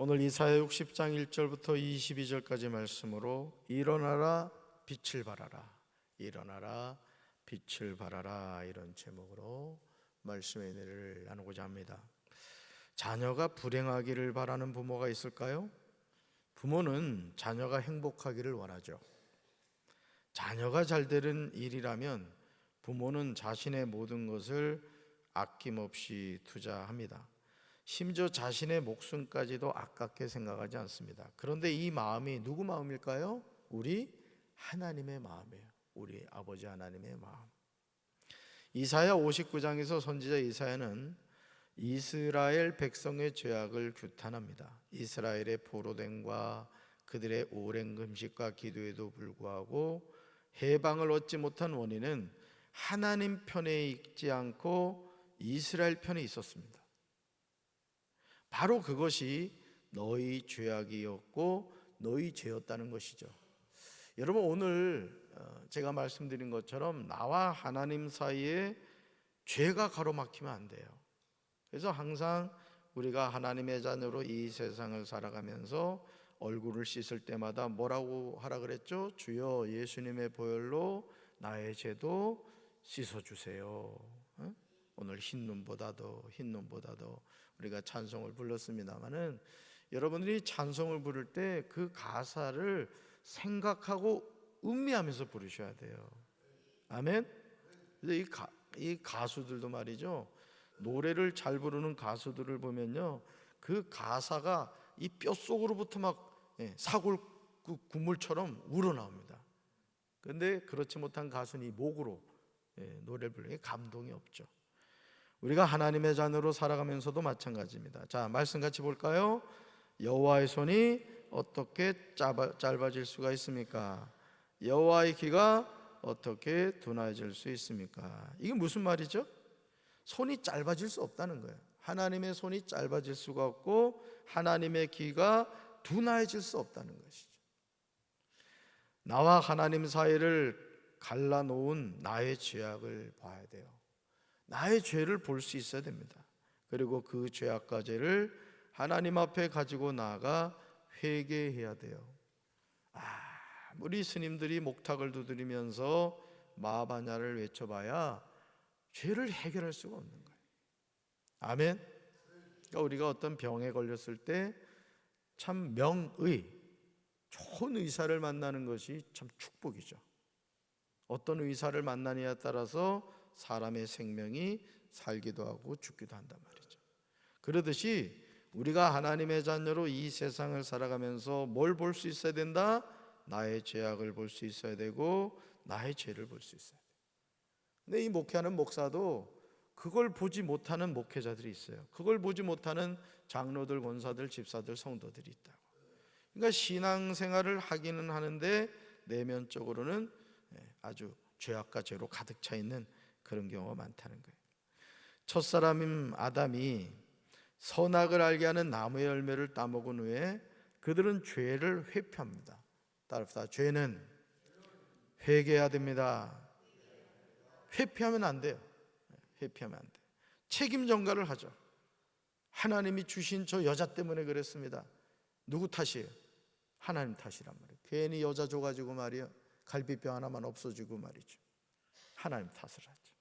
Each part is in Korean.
오늘 이사야 60장 1절부터 22절까지 말씀으로 일어나라 빛을 발하라, 일어나라 빛을 발하라, 이런 제목으로 말씀의 은혜를 나누고자 합니다. 자녀가 불행하기를 바라는 부모가 있을까요? 부모는 자녀가 행복하기를 원하죠. 자녀가 잘 되는 일이라면 부모는 자신의 모든 것을 아낌없이 투자합니다. 심지어 자신의 목숨까지도 아깝게 생각하지 않습니다. 그런데 이 마음이 누구 마음일까요? 우리 하나님의 마음이에요. 우리 아버지 하나님의 마음. 이사야 59장에서 선지자 이사야는 이스라엘 백성의 죄악을 규탄합니다. 이스라엘의 포로됨과 그들의 오랜 금식과 기도에도 불구하고 해방을 얻지 못한 원인은 하나님 편에 있지 않고 이스라엘 편에 있었습니다. 바로 그것이 너희 죄악이었고 너희 죄였다는 것이죠. 여러분, 오늘 제가 말씀드린 것처럼 나와 하나님 사이에 죄가 가로막히면 안 돼요. 그래서 항상 우리가 하나님의 자녀로 이 세상을 살아가면서 얼굴을 씻을 때마다 뭐라고 하라 그랬죠? 주여 예수님의 보혈로 나의 죄도 씻어주세요. 오늘 흰 눈보다도 우리가 찬송을 불렀습니다마는 여러분들이 찬송을 부를 때 그 가사를 생각하고 음미하면서 부르셔야 돼요. 아멘. 그래서 이 가수들도 말이죠, 노래를 잘 부르는 가수들을 보면요, 그 가사가 이 뼛속으로부터 막 사골 국물처럼 우러나옵니다. 그런데 그렇지 못한 가수는 이 목으로 노래를 부르니 감동이 없죠. 우리가 하나님의 자녀로 살아가면서도 마찬가지입니다. 자, 말씀 같이 볼까요? 여호와의 손이 어떻게 짧아질 수가 있습니까? 여호와의 귀가 어떻게 둔해질 수 있습니까? 이게 무슨 말이죠? 손이 짧아질 수 없다는 거예요. 하나님의 손이 짧아질 수가 없고 하나님의 귀가 둔해질 수 없다는 것이죠. 나와 하나님 사이를 갈라놓은 나의 죄악을 봐야 돼요. 나의 죄를 볼 수 있어야 됩니다. 그리고 그 죄악과 죄를 하나님 앞에 가지고 나아가 회개해야 돼요. 우리 스님들이 목탁을 두드리면서 마바냐를 외쳐봐야 죄를 해결할 수가 없는 거예요. 아멘. 그러니까 우리가 어떤 병에 걸렸을 때 참 좋은 의사를 만나는 것이 참 축복이죠. 어떤 의사를 만나느냐에 따라서 사람의 생명이 살기도 하고 죽기도 한단 말이죠. 그러듯이 우리가 하나님의 자녀로 이 세상을 살아가면서 뭘 볼 수 있어야 된다? 나의 죄악을 볼 수 있어야 되고 나의 죄를 볼 수 있어야 돼요. 근데 이 목회하는 목사도 그걸 보지 못하는 목회자들이 있어요. 그걸 보지 못하는 장로들, 권사들, 집사들, 성도들이 있다고. 그러니까 신앙생활을 하기는 하는데 내면적으로는 아주 죄악과 죄로 가득 차 있는 그런 경우가 많다는 거예요. 첫사람인 아담이 선악을 알게 하는 나무의 열매를 따먹은 후에 그들은 죄를 회피합니다. 따라합시다. 죄는 회개해야 됩니다. 회피하면 안 돼요. 회피하면 안 돼요. 책임 전가를 하죠. 하나님이 주신 저 여자 때문에 그랬습니다. 누구 탓이에요? 하나님 탓이란 말이에요. 괜히 여자 줘가지고 말이에요, 갈비뼈 하나만 없어지고 말이죠. 하나님 탓을 하죠.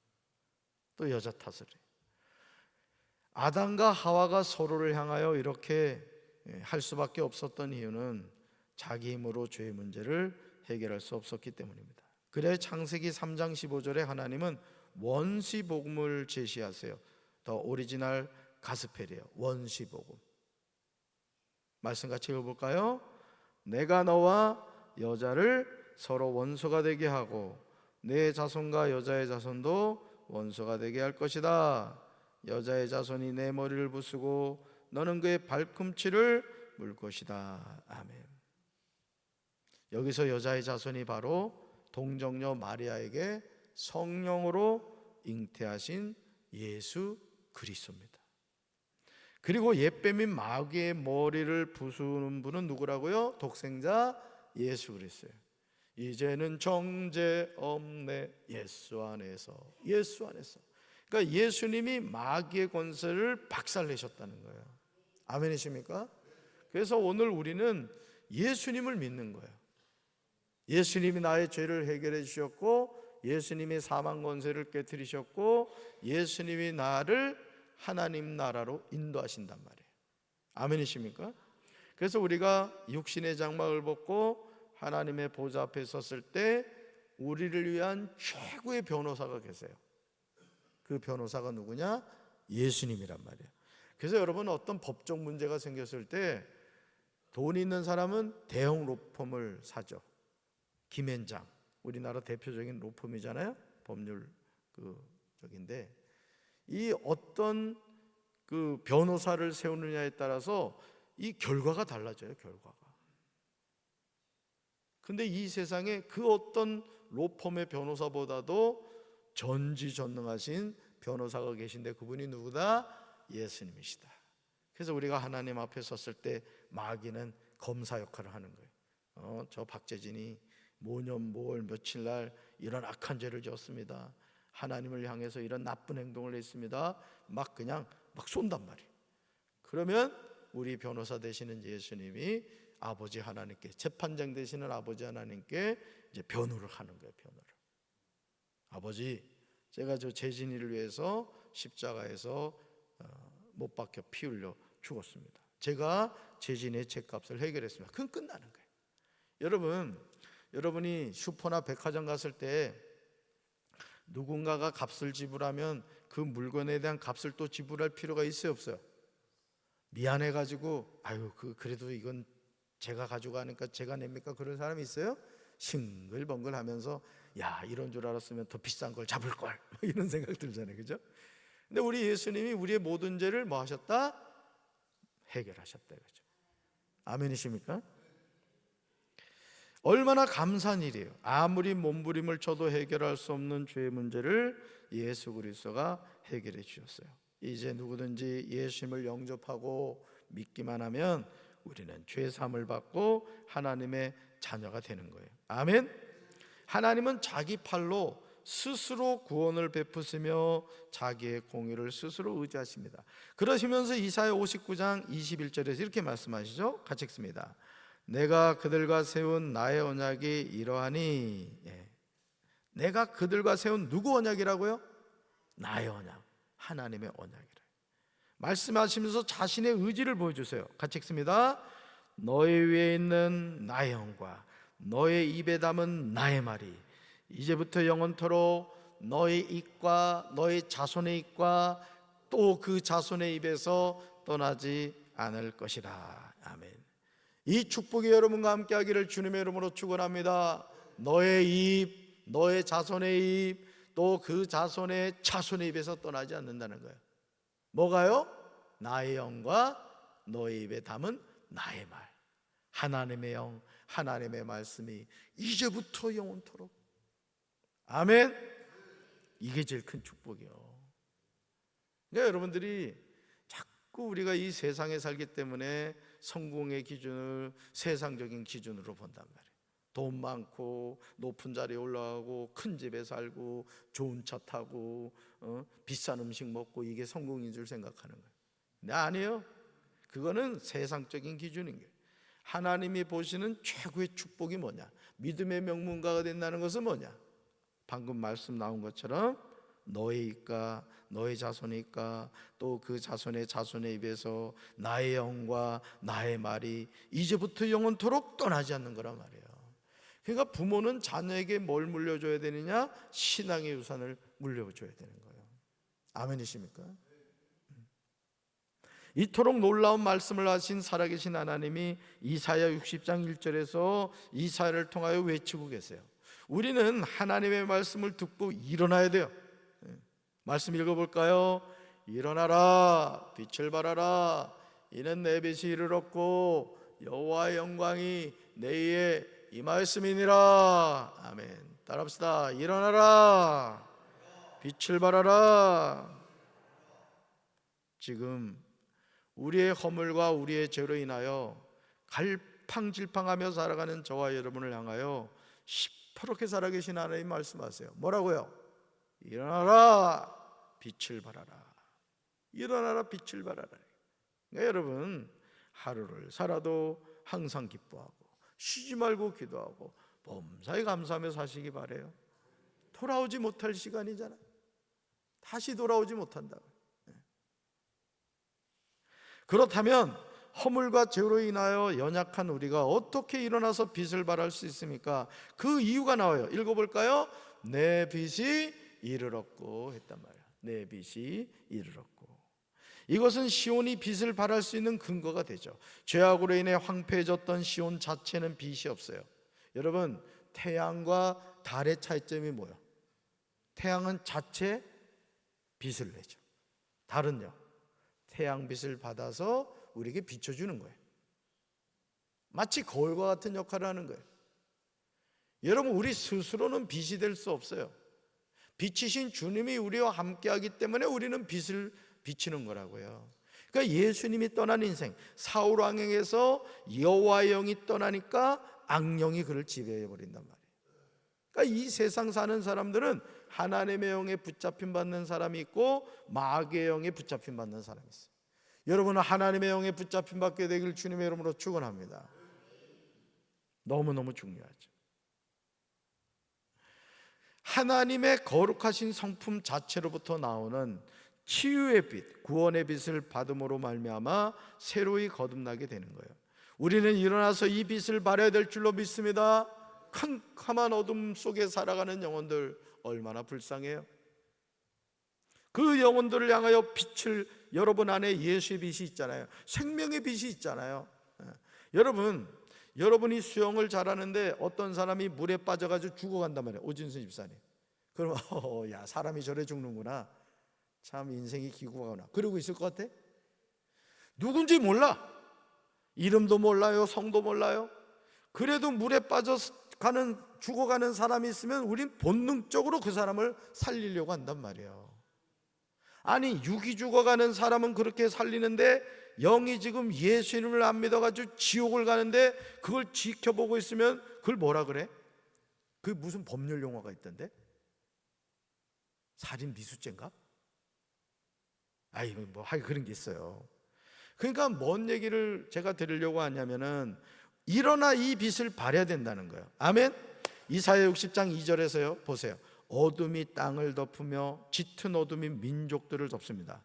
또 여자 탓을 해요. 아담과 하와가 서로를 향하여 이렇게 할 수밖에 없었던 이유는 자기 힘으로 죄의 문제를 해결할 수 없었기 때문입니다. 그래야 창세기 3장 15절에 하나님은 원시복음을 제시하세요. 더 오리지널 가스펠이에요. 원시복음. 말씀 같이 읽어볼까요? 내가 너와 여자를 서로 원수가 되게 하고 내 자손과 여자의 자손도 원수가 되게 할 것이다. 여자의 자손이 내 머리를 부수고 너는 그의 발꿈치를 물 것이다. 아멘. 여기서 여자의 자손이 바로 동정녀 마리아에게 성령으로 잉태하신 예수 그리스도입니다. 그리고 옛뱀인 마귀의 머리를 부수는 분은 누구라고요? 독생자 예수 그리스도예요. 이제는 정죄 없네 예수 안에서. 그러니까 예수님이 마귀의 권세를 박살내셨다는 거예요. 아멘이십니까? 그래서 오늘 우리는 예수님을 믿는 거예요. 예수님이 나의 죄를 해결해 주셨고, 예수님이 사망 권세를 깨뜨리셨고, 예수님이 나를 하나님 나라로 인도하신단 말이에요. 아멘이십니까? 그래서 우리가 육신의 장막을 벗고 하나님의 보좌 앞에 섰을 때 우리를 위한 최고의 변호사가 계세요. 그 변호사가 누구냐? 예수님이란 말이에요. 그래서 여러분, 어떤 법적 문제가 생겼을 때 돈 있는 사람은 대형 로펌을 사죠. 김앤장, 우리나라 대표적인 로펌이잖아요. 법률 적인데, 이 어떤 그 변호사를 세우느냐에 따라서 이 결과가 달라져요. 결과가. 근데 이 세상에 그 어떤 로펌의 변호사보다도 전지전능하신 변호사가 계신데, 그분이 누구다? 예수님이시다. 그래서 우리가 하나님 앞에 섰을 때 마귀는 검사 역할을 하는 거예요. 저 박재진이 뭐년 뭐월 며칠 날 이런 악한 죄를 지었습니다. 하나님을 향해서 이런 나쁜 행동을 했습니다. 그냥 쏜단 말이에요. 그러면 우리 변호사 되시는 예수님이 아버지 하나님께, 재판장 되시는 아버지 하나님께 이제 변호를 하는 거예요. 변호를. 아버지, 제가 저 재진이를 위해서 십자가에서 못 박혀 피 흘려 죽었습니다. 제가 재진의 죄값을 해결했습니다. 그건 끝나는 거예요. 여러분이 슈퍼나 백화점 갔을 때 누군가가 값을 지불하면 그 물건에 대한 값을 또 지불할 필요가 있어요, 없어요? 미안해가지고 그래도 이건 제가 가져가니까 제가 냅니까? 그런 사람이 있어요? 싱글벙글 하면서 이런 줄 알았으면 더 비싼 걸 잡을 걸, 이런 생각 들잖아요, 그죠? 근데 우리 예수님이 우리의 모든 죄를 뭐 하셨다? 해결하셨다, 그죠? 아멘이십니까? 얼마나 감사한 일이에요. 아무리 몸부림을 쳐도 해결할 수 없는 죄의 문제를 예수 그리스도가 해결해 주셨어요. 이제 누구든지 예수님을 영접하고 믿기만 하면 우리는 죄 사함을 받고 하나님의 자녀가 되는 거예요. 아멘. 하나님은 자기 팔로 스스로 구원을 베푸시며 자기의 공의를 스스로 의지하십니다. 그러시면서 이사야 59장 21절에서 이렇게 말씀하시죠. 같이 읽습니다. 내가 그들과 세운 나의 언약이 이러하니. 내가 그들과 세운 누구 언약이라고요? 나의 언약, 하나님의 언약이라. 말씀하시면서 자신의 의지를 보여주세요. 같이 읽습니다. 너희 위에 있는 나의 영과 너의 입에 담은 나의 말이 이제부터 영원토록 너의 입과 너의 자손의 입과 또 그 자손의 입에서 떠나지 않을 것이라. 아멘. 이 축복이 여러분과 함께 하기를 주님의 이름으로 축원합니다. 너의 입, 너의 자손의 입, 또 그 자손의 자손의 입에서 떠나지 않는다는 거예요. 뭐가요? 나의 영과 너의 입에 담은 나의 말, 하나님의 영, 하나님의 말씀이 이제부터 영원토록. 아멘. 이게 제일 큰 축복이요. 그러니까 여러분들이 자꾸 우리가 이 세상에 살기 때문에 성공의 기준을 세상적인 기준으로 본단 말이에요. 돈 많고 높은 자리에 올라가고 큰 집에 살고 좋은 차 타고 비싼 음식 먹고 이게 성공인 줄 생각하는 거예요. 근데 아니에요. 그거는 세상적인 기준인 거예요. 하나님이 보시는 최고의 축복이 뭐냐? 믿음의 명문가가 된다는 것은 뭐냐? 방금 말씀 나온 것처럼 너의 입과 너의 자손의 입과 또 그 자손의 자손의 입에서 나의 영과 나의 말이 이제부터 영원토록 떠나지 않는 거란 말이에요. 그러니까 부모는 자녀에게 뭘 물려줘야 되느냐? 신앙의 유산을 물려줘야 되는 거예요. 아멘이십니까? 이토록 놀라운 말씀을 하신 살아계신 하나님이 이사야 60장 1절에서 이사야를 통하여 외치고 계세요. 우리는 하나님의 말씀을 듣고 일어나야 돼요. 말씀 읽어볼까요? 일어나라, 빛을 발하라. 이는 내 빛이 이르렀고 여호와의 영광이 내 위에 임하였음이니라. 아멘. 따라합시다. 일어나라, 빛을 발하라. 지금 우리의 허물과 우리의 죄로 인하여 갈팡질팡하며 살아가는 저와 여러분을 향하여 시퍼렇게 살아계신 하나님 말씀하세요. 뭐라고요? 일어나라, 빛을 발하라. 일어나라, 빛을 발하라. 그러니까 여러분, 하루를 살아도 항상 기뻐하고 쉬지 말고 기도하고 범사에 감사하며 사시기 바래요. 돌아오지 못할 시간이잖아. 다시 돌아오지 못한다고. 그렇다면 허물과 죄로 인하여 연약한 우리가 어떻게 일어나서 빚을 발할 수 있습니까? 그 이유가 나와요. 읽어볼까요? 내 빚이 이르렀고 했단 말이야. 내 빚이 이르렀고. 이것은 시온이 빚을 발할 수 있는 근거가 되죠. 죄악으로 인해 황폐해졌던 시온 자체는 빚이 없어요. 여러분, 태양과 달의 차이점이 뭐예요? 태양은 자체 빛을 내죠. 달은요, 태양빛을 받아서 우리에게 비춰주는 거예요. 마치 거울과 같은 역할을 하는 거예요. 여러분, 우리 스스로는 빛이 될 수 없어요. 빛이신 주님이 우리와 함께하기 때문에 우리는 빛을 비치는 거라고요. 그러니까 예수님이 떠난 인생, 사울 왕에게서 여호와의 영이 떠나니까 악령이 그를 지배해 버린단 말이에요. 그러니까 이 세상 사는 사람들은 하나님의 영에 붙잡힘 받는 사람이 있고 마귀의 영에 붙잡힘 받는 사람이 있어요. 여러분은 하나님의 영에 붙잡힘 받게 되길 주님의 이름으로 축원합니다. 너무너무 중요하죠. 하나님의 거룩하신 성품 자체로부터 나오는 치유의 빛, 구원의 빛을 받음으로 말미암아 새로이 거듭나게 되는 거예요. 우리는 일어나서 이 빛을 발해야 될 줄로 믿습니다. 캄캄한 어둠 속에 살아가는 영혼들 얼마나 불쌍해요. 그 영혼들을 향하여 빛을, 여러분 안에 예수의 빛이 있잖아요. 생명의 빛이 있잖아요. 여러분이 수영을 잘하는데 어떤 사람이 물에 빠져가지고 죽어간단 말이에요. 오진수 집사님. 그러면 야, 사람이 저래 죽는구나. 참 인생이 기구하구나. 그러고 있을 것 같아? 누군지 몰라. 이름도 몰라요. 성도 몰라요. 그래도 물에 죽어가는 사람이 있으면 우린 본능적으로 그 사람을 살리려고 한단 말이에요. 아니, 육이 죽어가는 사람은 그렇게 살리는데 영이 지금 예수님을 안 믿어가지고 지옥을 가는데 그걸 지켜보고 있으면 그걸 뭐라 그래? 그 무슨 법률 용어가 있던데? 살인 미수죄인가? 뭐 하기 그런 게 있어요. 그러니까 뭔 얘기를 제가 드리려고 하냐면은 일어나 이 빛을 발해야 된다는 거예요. 아멘. 이사야 60장 2절에서요 보세요. 어둠이 땅을 덮으며 짙은 어둠이 민족들을 덮습니다.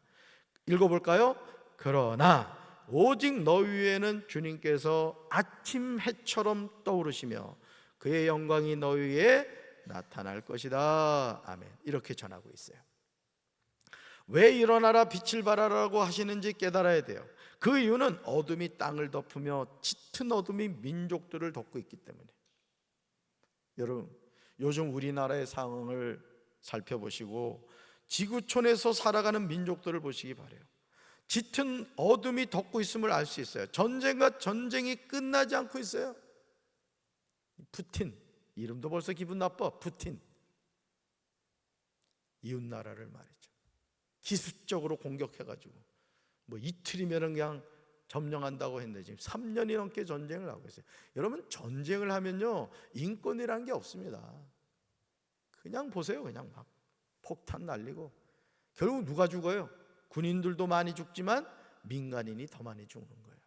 읽어볼까요? 그러나 오직 너희 위에는 주님께서 아침 해처럼 떠오르시며 그의 영광이 너희 위에 나타날 것이다. 아멘. 이렇게 전하고 있어요. 왜 일어나라 빛을 발하라고 하시는지 깨달아야 돼요. 그 이유는 어둠이 땅을 덮으며 짙은 어둠이 민족들을 덮고 있기 때문에. 여러분, 요즘 우리나라의 상황을 살펴보시고 지구촌에서 살아가는 민족들을 보시기 바라요. 짙은 어둠이 덮고 있음을 알 수 있어요. 전쟁이 끝나지 않고 있어요. 푸틴, 이름도 벌써 기분 나빠. 푸틴, 이웃나라를 말이죠, 기습적으로 공격해가지고 뭐 이틀이면 그냥 점령한다고 했는데 지금 3년이 넘게 전쟁을 하고 있어요. 여러분, 전쟁을 하면요 인권이라는 게 없습니다. 그냥 보세요. 그냥 막 폭탄 날리고 결국 누가 죽어요? 군인들도 많이 죽지만 민간인이 더 많이 죽는 거예요.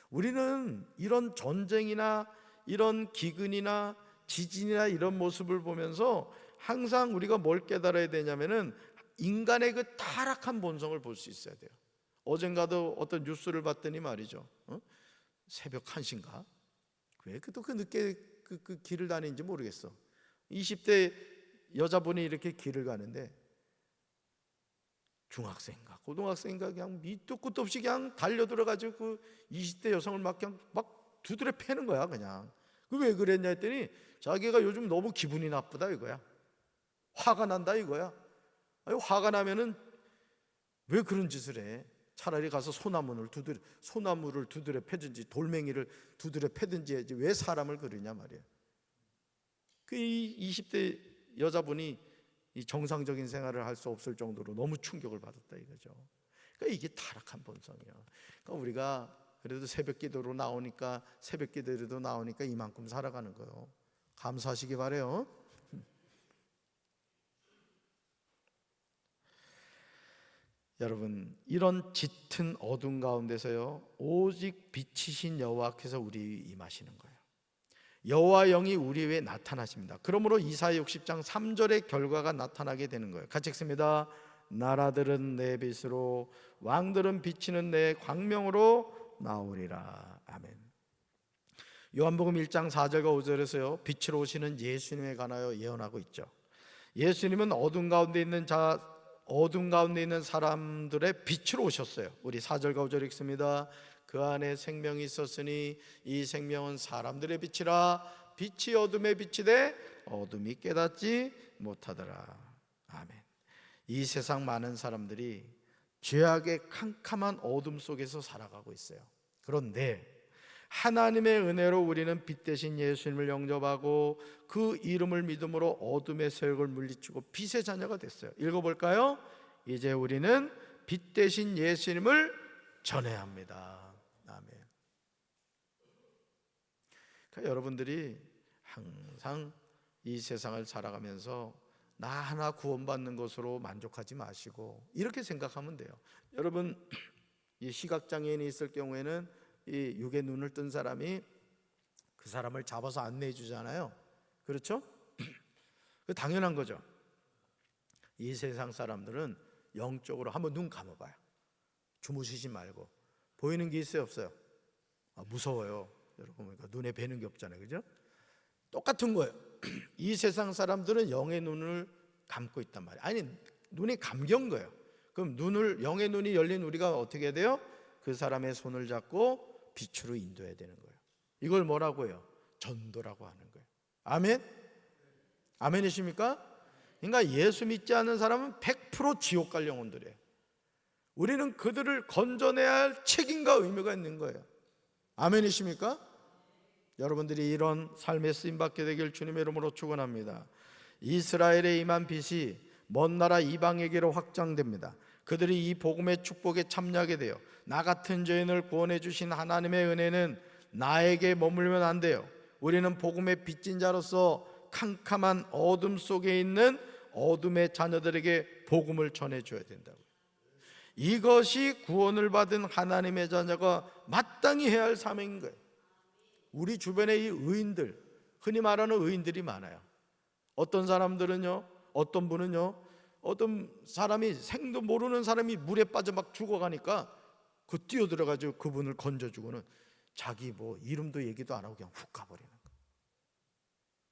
우리는 이런 전쟁이나 이런 기근이나 지진이나 이런 모습을 보면서 항상 우리가 뭘 깨달아야 되냐면은 인간의 그 타락한 본성을 볼 수 있어야 돼요. 어젠가도 어떤 뉴스를 봤더니 말이죠, 새벽 1시인가? 왜 또 그 늦게 그 길을 다니는지 모르겠어. 20대 여자분이 이렇게 길을 가는데 중학생인가 고등학생인가 그냥 밑도 끝도 없이 그냥 달려들어가지고 그 20대 여성을 막 그냥 막 두드려 패는 거야. 그냥 그 왜 그랬냐 했더니 자기가 요즘 너무 기분이 나쁘다 이거야. 화가 난다 이거야. 아니, 화가 나면은 왜 그런 짓을 해? 차라리 가서 소나무를 두드려 패든지 돌멩이를 두드려 패든지 해야지 왜 사람을 그러냐 말이야. 그 20대 여자분이 이 정상적인 생활을 할 수 없을 정도로 너무 충격을 받았다 이거죠. 그러니까 이게 타락한 본성이야. 그러니까 우리가 그래도 새벽 기도로 나오니까 이만큼 살아가는 거예요. 감사하시기 바래요. 여러분, 이런 짙은 어둠 가운데서요, 오직 빛이신 여호와께서 우리 임하시는 거예요. 여호와 영이 우리 위에 나타나십니다. 그러므로 이사야 60장 3절의 결과가 나타나게 되는 거예요. 같이 읽습니다. 나라들은 내 빛으로, 왕들은 비치는 내 광명으로 나오리라. 아멘. 요한복음 1장 4절과 5절에서요, 빛으로 오시는 예수님에 관하여 예언하고 있죠. 예수님은 어둠 가운데 있는 사람들의 빛으로 오셨어요. 우리 4절과 5절 읽습니다. 그 안에 생명이 있었으니 이 생명은 사람들의 빛이라. 빛이 어둠에 비치되 어둠이 깨닫지 못하더라. 아멘. 이 세상 많은 사람들이 죄악의 캄캄한 어둠 속에서 살아가고 있어요. 그런데 하나님의 은혜로 우리는 빛 대신 예수님을 영접하고 그 이름을 믿음으로 어둠의 세력을 물리치고 빛의 자녀가 됐어요. 읽어볼까요? 이제 우리는 빛 대신 예수님을 전해야 합니다. 아멘. 그러니까 여러분들이 항상 이 세상을 살아가면서 나 하나 구원받는 것으로 만족하지 마시고 이렇게 생각하면 돼요. 여러분, 이 시각장애인이 있을 경우에는 이 육의 눈을 뜬 사람이 그 사람을 잡아서 안내해 주잖아요. 그렇죠? 당연한 거죠. 이 세상 사람들은 영적으로 한번 눈 감아봐요. 주무시지 말고. 보이는 게 있어요, 없어요? 무서워요. 여러분, 그러니까 눈에 뵈는 게 없잖아요, 그죠? 똑같은 거예요. 이 세상 사람들은 영의 눈을 감고 있단 말이에요. 아니, 눈이 감겨온 거예요. 그럼 영의 눈이 열린 우리가 어떻게 해야 돼요? 그 사람의 손을 잡고 빛으로 인도해야 되는 거예요. 이걸 뭐라고 해요? 전도라고 하는 거예요. 아멘? 아멘이십니까? 그러니까 예수 믿지 않는 사람은 100% 지옥 갈 영혼들이에요. 우리는 그들을 건져내야 할 책임과 의무가 있는 거예요. 아멘이십니까? 여러분들이 이런 삶에 쓰임받게 되길 주님의 이름으로 축원합니다. 이스라엘에 임한 빛이 먼 나라 이방에게로 확장됩니다. 그들이 이 복음의 축복에 참여하게 돼요. 나 같은 죄인을 구원해 주신 하나님의 은혜는 나에게 머물면 안 돼요. 우리는 복음의 빚진 자로서 캄캄한 어둠 속에 있는 어둠의 자녀들에게 복음을 전해줘야 된다고. 이것이 구원을 받은 하나님의 자녀가 마땅히 해야 할 사명인 거예요. 우리 주변에 이 의인들, 흔히 말하는 의인들이 많아요. 어떤 사람들은요, 어떤 분은요, 어떤 사람이 생도 모르는 사람이 물에 빠져 막 죽어가니까 그 뛰어들어가지고 그분을 건져주고는 자기 뭐 이름도 얘기도 안 하고 그냥 훅 가버리는 거예요.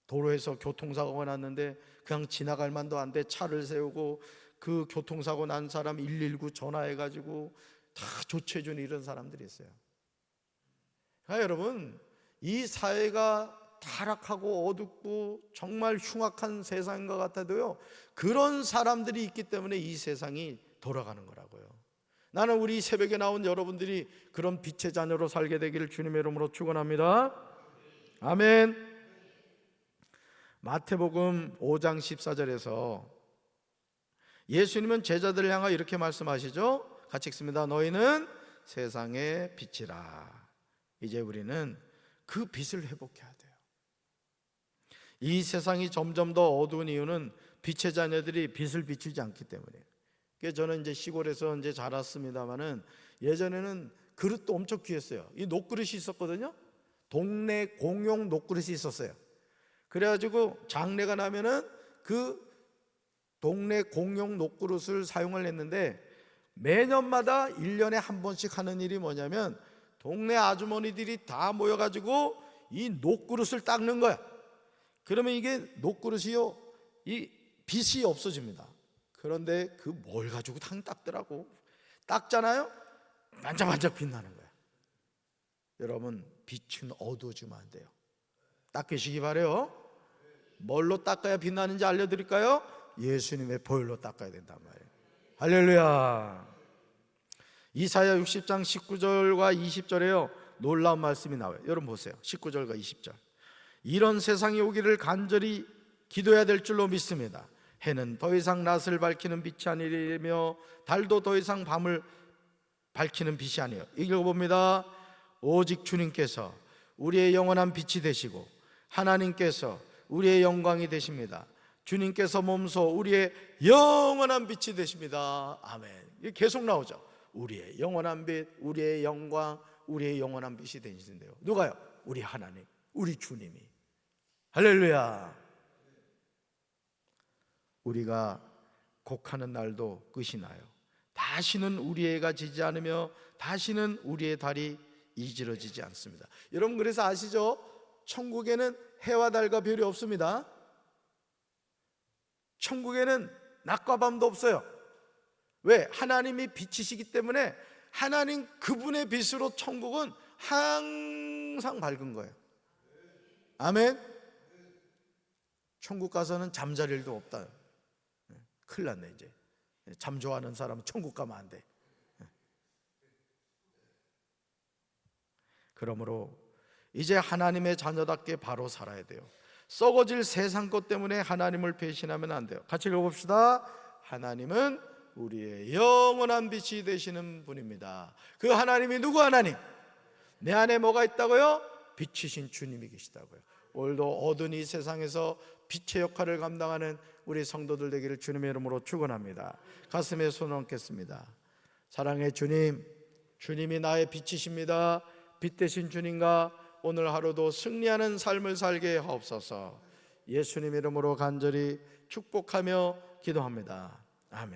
도로에서 교통사고가 났는데 그냥 지나갈 만도 안 돼 차를 세우고 그 교통사고 난 사람 119 전화해가지고 다 조치해주는 이런 사람들이 있어요. 그러니까 여러분, 이 사회가 타락하고 어둡고 정말 흉악한 세상인 것 같아도요, 그런 사람들이 있기 때문에 이 세상이 돌아가는 거라고요. 나는 우리 새벽에 나온 여러분들이 그런 빛의 자녀로 살게 되기를 주님의 이름으로 축원합니다. 아멘. 마태복음 5장 14절에서 예수님은 제자들을 향하여 이렇게 말씀하시죠. 같이 읽습니다. 너희는 세상의 빛이라. 이제 우리는 그 빛을 회복해야 돼요. 이 세상이 점점 더 어두운 이유는 빛의 자녀들이 빛을 비추지 않기 때문이에요. 저는 이제 시골에서 이제 자랐습니다만은 예전에는 그릇도 엄청 귀했어요. 이 녹그릇이 있었거든요. 동네 공용 녹그릇이 있었어요. 그래가지고 장례가 나면은 그 동네 공용 녹그릇을 사용을 했는데 매년마다 1년에 한 번씩 하는 일이 뭐냐면 동네 아주머니들이 다 모여가지고 이 녹그릇을 닦는 거야. 그러면 이게 녹그릇이요, 이 빛이 없어집니다. 그런데 그 뭘 가지고 닦더라고. 닦잖아요, 반짝반짝 빛나는 거야. 여러분, 빛은 어두워지면 안 돼요. 닦으시기 바래요. 뭘로 닦아야 빛나는지 알려드릴까요? 예수님의 보혈로 닦아야 된단 말이에요. 할렐루야. 이사야 60장 19절과 20절에요 놀라운 말씀이 나와요. 여러분 보세요. 19절과 20절. 이런 세상이 오기를 간절히 기도해야 될 줄로 믿습니다. 해는 더 이상 낮을 밝히는 빛이 아니리며 달도 더 이상 밤을 밝히는 빛이 아니에요. 읽어봅니다. 오직 주님께서 우리의 영원한 빛이 되시고 하나님께서 우리의 영광이 되십니다. 주님께서 몸소 우리의 영원한 빛이 되십니다. 아멘. 이게 계속 나오죠. 우리의 영원한 빛, 우리의 영광, 우리의 영원한 빛이 되시는데요. 누가요? 우리 하나님, 우리 주님이. 할렐루야. 우리가 곡하는 날도 끝이 나요. 다시는 우리의 해가 지지 않으며 다시는 우리의 달이 이지러지지 않습니다. 여러분 그래서 아시죠? 천국에는 해와 달과 별이 없습니다. 천국에는 낮과 밤도 없어요. 왜? 하나님이 빛이시기 때문에 하나님 그분의 빛으로 천국은 항상 밝은 거예요. 아멘. 천국 가서는 잠잘 일도 없다. 큰일 났네. 이제 잠 좋아하는 사람은 천국 가면 안 돼. 그러므로 이제 하나님의 자녀답게 바로 살아야 돼요. 썩어질 세상 것 때문에 하나님을 배신하면 안 돼요. 같이 읽어봅시다. 하나님은 우리의 영원한 빛이 되시는 분입니다. 그 하나님이 누구 하나님? 내 안에 뭐가 있다고요? 빛이신 주님이 계시다고요. 오늘도 어두운 이 세상에서 빛의 역할을 감당하는 우리 성도들 되기를 주님의 이름으로 축원합니다. 가슴에 손을 얹겠습니다. 사랑의 주님, 주님이 나의 빛이십니다. 빛 되신 주님과 오늘 하루도 승리하는 삶을 살게 하옵소서. 예수님 이름으로 간절히 축복하며 기도합니다. 아멘.